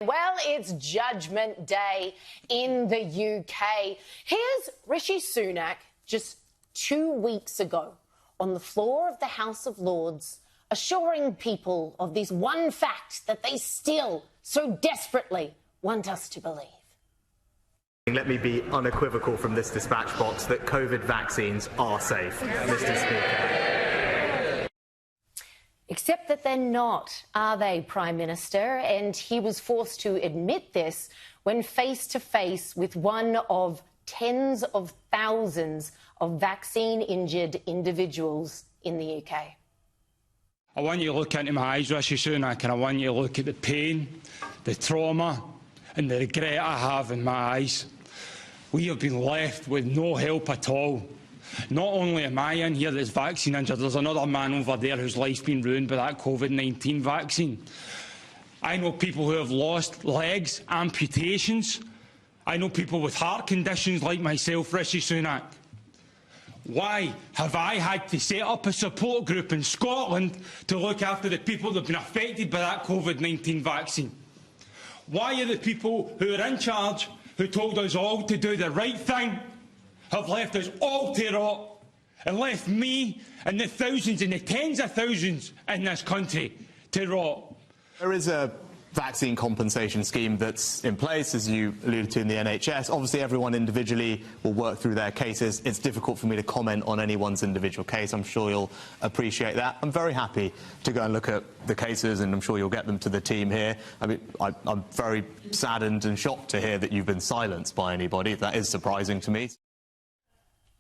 Well, it's Judgment Day in the UK. Here's Rishi Sunak just 2 weeks ago on the floor of the House of Lords assuring people of this one fact that they still so desperately want us to believe. Let me be unequivocal from this dispatch box that COVID vaccines are safe, Mr. Speaker. Except that they're not, are they, Prime Minister? And he was forced to admit this when face to face with one of tens of thousands of vaccine-injured individuals in the UK. I want you to look into my eyes, Rishi Sunak, and I want you to look at the pain, the trauma and the regret I have in my eyes. We have been left with no help at all. Not only am I in here that's vaccine injured, there's another man over there whose life's been ruined by that COVID-19 vaccine. I know people who have lost legs, amputations. I know people with heart conditions like myself, Rishi Sunak. Why have I had to set up a support group in Scotland to look after the people that have been affected by that COVID-19 vaccine? Why are the people who are in charge, who told us all to do the right thing, have left us all to rot and left me and the thousands and the tens of thousands in this country to rot? There is a vaccine compensation scheme that's in place, as you alluded to, in the NHS. Obviously, everyone individually will work through their cases. It's difficult for me to comment on anyone's individual case. I'm sure you'll appreciate that. I'm very happy to go and look at the cases, and I'm sure you'll get them to the team here. I mean, I'm very saddened and shocked to hear that you've been silenced by anybody. That is surprising to me.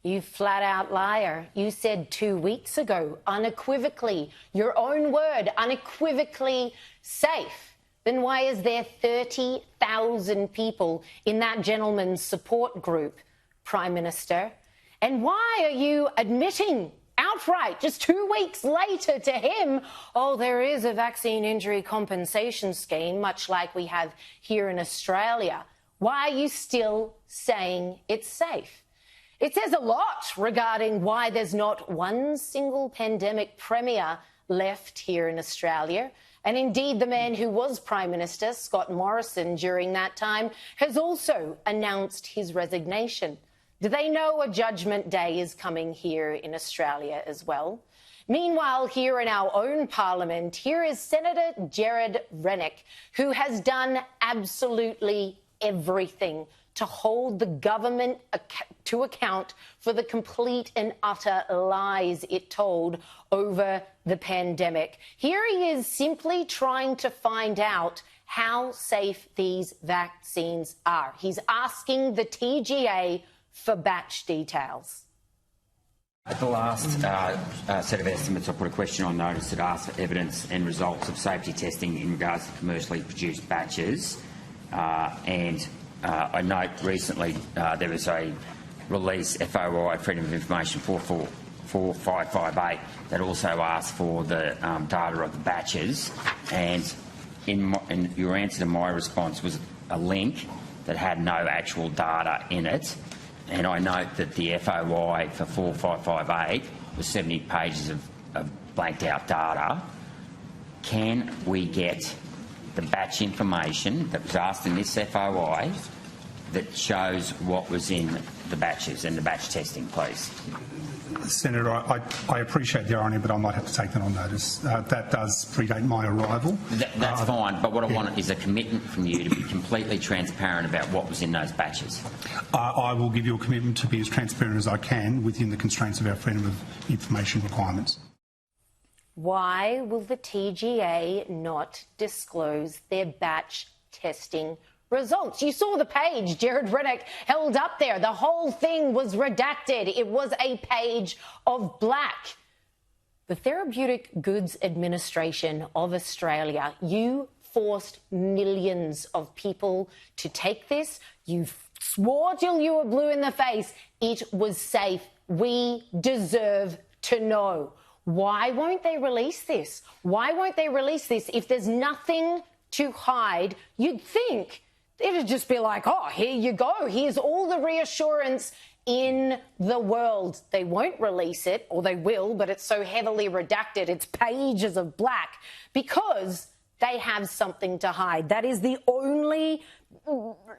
You flat-out liar. You said 2 weeks ago, unequivocally, your own word, unequivocally safe. Then why is there 30,000 people in that gentleman's support group, Prime Minister? And why are you admitting outright, just 2 weeks later to him, oh, there is a vaccine injury compensation scheme, much like we have here in Australia? Why are you still saying it's safe? It says a lot regarding why there's not one single pandemic premier left here in Australia. And indeed, the man who was Prime Minister, Scott Morrison, during that time, has also announced his resignation. Do they know a Judgment Day is coming here in Australia as well? Meanwhile, here in our own parliament, here is Senator Jared Rennick, who has done absolutely everything to hold the government to account for the complete and utter lies it told over the pandemic. Here he is simply trying to find out how safe these vaccines are. He's asking the TGA for batch details. At the last set of estimates, I put a question on notice that asked for evidence and results of safety testing in regards to commercially produced batches. I note recently there was a release, FOI, Freedom of Information 44558, that also asked for the data of the batches. And in your answer to my response was a link that had no actual data in it. And I note that the FOI for 4558 was 70 pages of blanked out data. Can we get the batch information that was asked in this FOI that shows what was in the batches and the batch testing, please? Senator, I appreciate the irony, but I might have to take that on notice. That does predate my arrival. That's fine, but what I want is a commitment from you to be completely transparent about what was in those batches. I will give you a commitment to be as transparent as I can within the constraints of our freedom of information requirements. Why will the TGA not disclose their batch testing results? You saw the page Jared Rennick held up there. The whole thing was redacted. It was a page of black. The Therapeutic Goods Administration of Australia, you forced millions of people to take this. You swore till you were blue in the face it was safe. We deserve to know. Why won't they release this? Why won't they release this? If there's nothing to hide, you'd think it'd just be like, oh, here you go. Here's all the reassurance in the world. They won't release it, or they will, but it's so heavily redacted. It's pages of black because they have something to hide. That is the only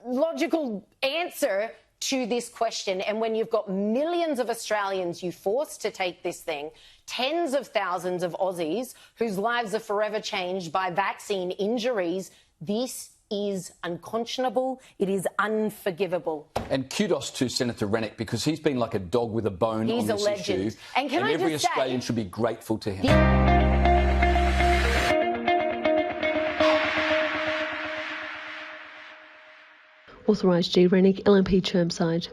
logical answer to this question. And when you've got millions of Australians you forced to take this thing, tens of thousands of Aussies whose lives are forever changed by vaccine injuries, this is unconscionable. It is unforgivable. And kudos to Senator Rennick, because he's been like a dog with a bone on this issue. And can I every just say, Australian should be grateful to him. Authorised G. Rennick, LNP Chermside.